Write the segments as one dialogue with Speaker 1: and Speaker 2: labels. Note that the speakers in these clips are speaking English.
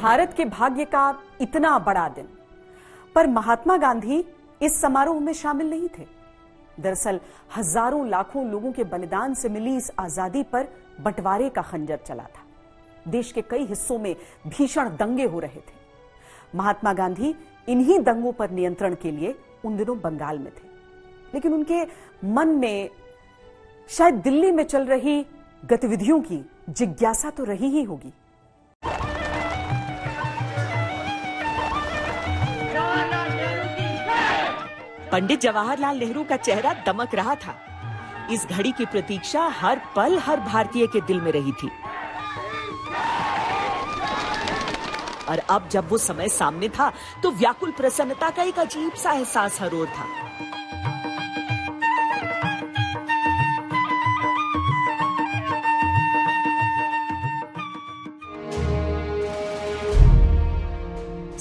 Speaker 1: भारत के भाग्य का इतना बड़ा दिन। पर महात्मा गांधी इस समारोह में शामिल नहीं थे। दरअसल हजारों लाखों लोगों के बलिदान से मिली इस आजादी पर बंटवारे का खंजर चला था। देश के कई हिस्सों में भीषण दंगे हो रहे थे। महात्मा गांधी इन्हीं दंगों पर नियंत्रण के लिए उन दिनों बंगाल में थे, लेकिन उनके मन में शायद दिल्ली में चल रही गतिविधियों की जिज्ञासा तो रही ही होगी।
Speaker 2: पंडित जवाहरलाल नेहरू का चेहरा दमक रहा था। इस घड़ी की प्रतीक्षा हर पल हर भारतीय के दिल में रही थी। और अब जब वो समय सामने था तो व्याकुल प्रसन्नता का एक अजीब सा एहसास हर ओर था।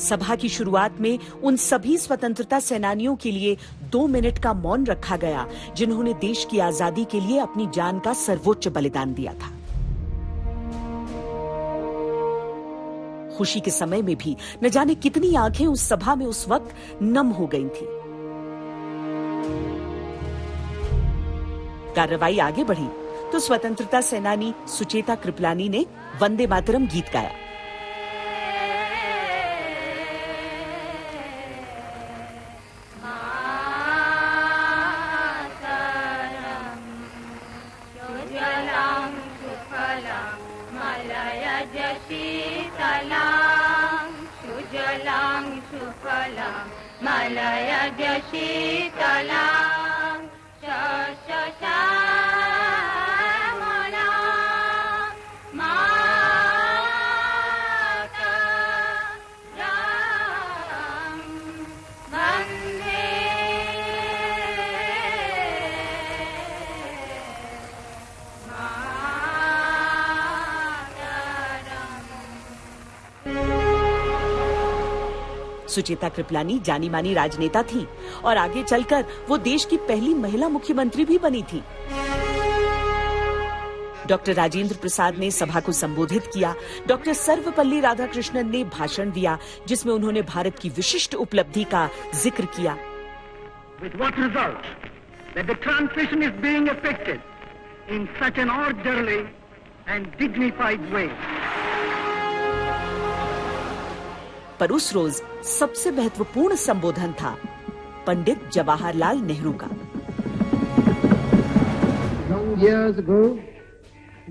Speaker 2: सभा की शुरुआत में उन सभी स्वतंत्रता सेनानियों के लिए 2 मिनट का मौन रखा गया जिन्होंने देश की आजादी के लिए अपनी जान का सर्वोच्च बलिदान दिया था। खुशी के समय में भी न जाने कितनी आंखें उस सभा में उस वक्त नम हो गई थी। कार्रवाई आगे बढ़ी तो स्वतंत्रता सेनानी सुचेता कृपलानी ने वंदे मातरम गीत गाया। सुचेता कृपलानी जानी मानी राजनेता थी और आगे चलकर वो देश की पहली महिला मुख्यमंत्री भी बनी थी। डॉक्टर राजेंद्र प्रसाद ने सभा को संबोधित किया। डॉक्टर सर्वपल्ली राधाकृष्णन ने भाषण दिया जिसमें उन्होंने भारत की विशिष्ट उपलब्धि का जिक्र किया।
Speaker 3: With what result? That the transition is being effected in such an orderly and dignified way.
Speaker 2: पर उस रोज सबसे महत्वपूर्ण संबोधन था पंडित जवाहरलाल नेहरू का।
Speaker 4: Long years ago,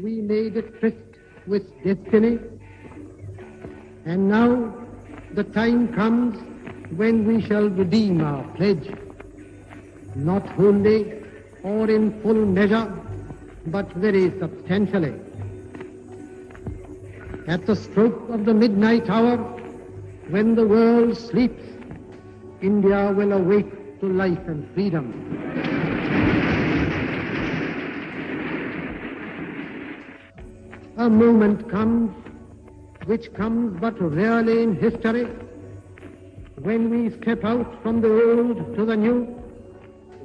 Speaker 4: we made a tryst with destiny, and now the time comes when we shall redeem our pledge, not wholly or in full measure, but very substantially. At the stroke of the midnight hour, when the world sleeps, India will awake to life and freedom. A moment comes, which comes but rarely in history, when we step out from the old to the new,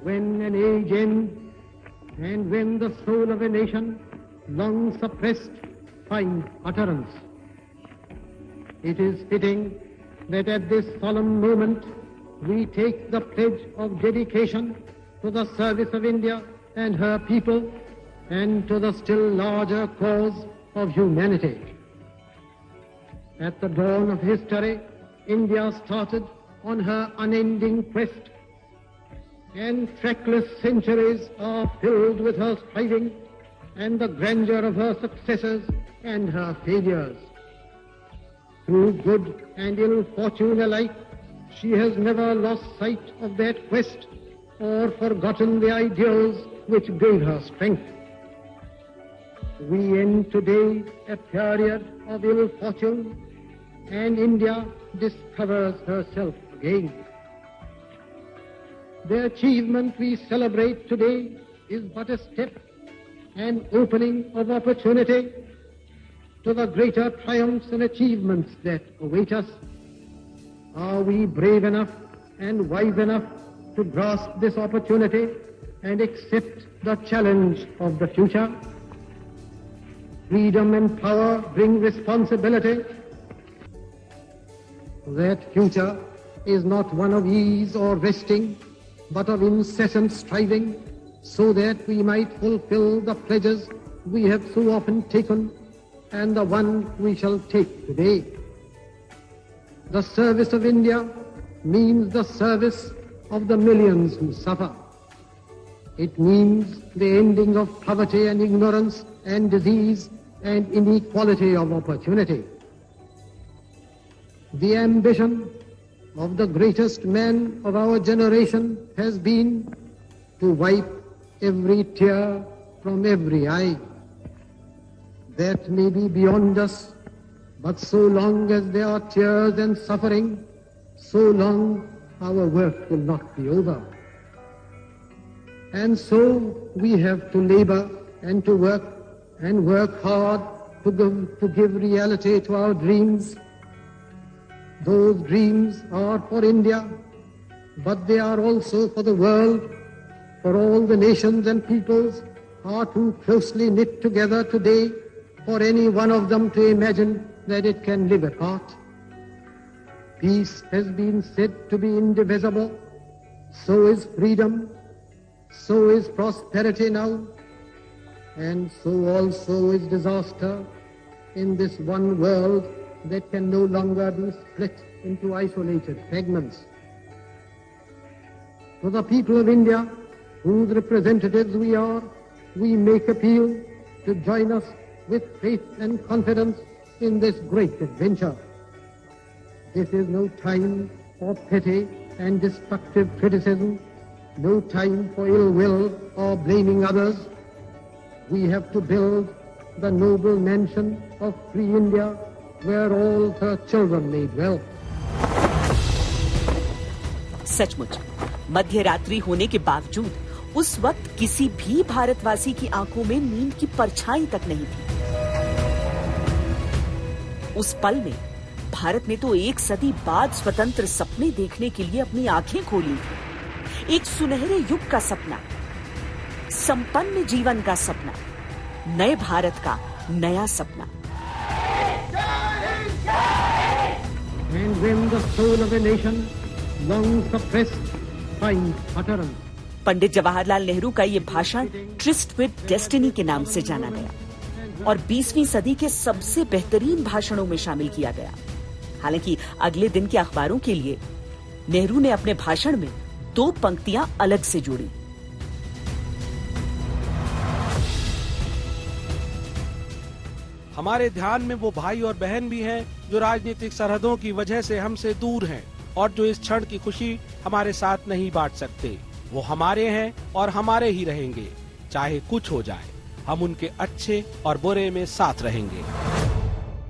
Speaker 4: when an age ends, and when the soul of a nation, long suppressed, finds utterance. It is fitting that at this solemn moment we take the pledge of dedication to the service of India and her people and to the still larger cause of humanity. At the dawn of history, India started on her unending quest, and trackless centuries are filled with her striving and the grandeur of her successes and her failures. Through good and ill fortune alike, she has never lost sight of that quest or forgotten the ideals which gave her strength. We end today a period of ill fortune, and India discovers herself again. The achievement we celebrate today is but a step, an opening of opportunity to the greater triumphs and achievements that await us. Are we brave enough and wise enough to grasp this opportunity and accept the challenge of the future? Freedom and power bring responsibility, That future is not one of ease or resting, but of incessant striving, so that we might fulfill the pledges we have so often taken and the one we shall take today. The service of India means the service of the millions who suffer. It means the ending of poverty and ignorance and disease and inequality of opportunity. The ambition of the greatest man of our generation has been to wipe every tear from every eye. That may be beyond us, but so long as there are tears and suffering, so long our work will not be over. And so we have to labor and to work hard to give reality to our dreams. Those dreams are for India, but they are also for the world, for all the nations and peoples are too closely knit together today for any one of them to imagine that it can live apart. Peace has been said to be indivisible, so is freedom, so is prosperity now, and so also is disaster in this one world that can no longer be split into isolated fragments. To the people of India, whose representatives we are, we make appeal to join us with faith and confidence in this great adventure. This is no time for petty and destructive criticism, no time for ill will or blaming others. We have to build the noble mansion of free India where all her children may dwell.
Speaker 2: सचमुच मध्य रात्रि होने के बावजूद उस वक्त किसी भी भारतवासी की आंखों में नींद की परछाई तक नहीं थी। उस पल में भारत ने तो एक सदी बाद स्वतंत्र सपने देखने के लिए अपनी आंखें खोली थी। एक सुनहरे युग का सपना, संपन्न जीवन का सपना, नए भारत का नया सपना।
Speaker 4: And when the soul of a nation, long suppressed, finds utterance.
Speaker 2: Pandit Jawaharlal Nehru का ये भाषण ट्रिस्ट विद डेस्टिनी के नाम से जाना गया और 20वीं सदी के सबसे बेहतरीन भाषणों में शामिल किया गया। हालांकि अगले दिन के अखबारों के लिए नेहरू ने अपने भाषण में 2 पंक्तियां अलग से जोड़ी।
Speaker 5: हमारे ध्यान में वो भाई और बहन भी हैं जो राजनीतिक सरहदों की वजह से हमसे दूर हैं और जो इस क्षण की खुशी हमारे साथ नहीं बांट सकते। वो हमारे हैं और हमारे ही रहेंगे, चाहे कुछ हो जाए। हम उनके अच्छे और बुरे में साथ रहेंगे।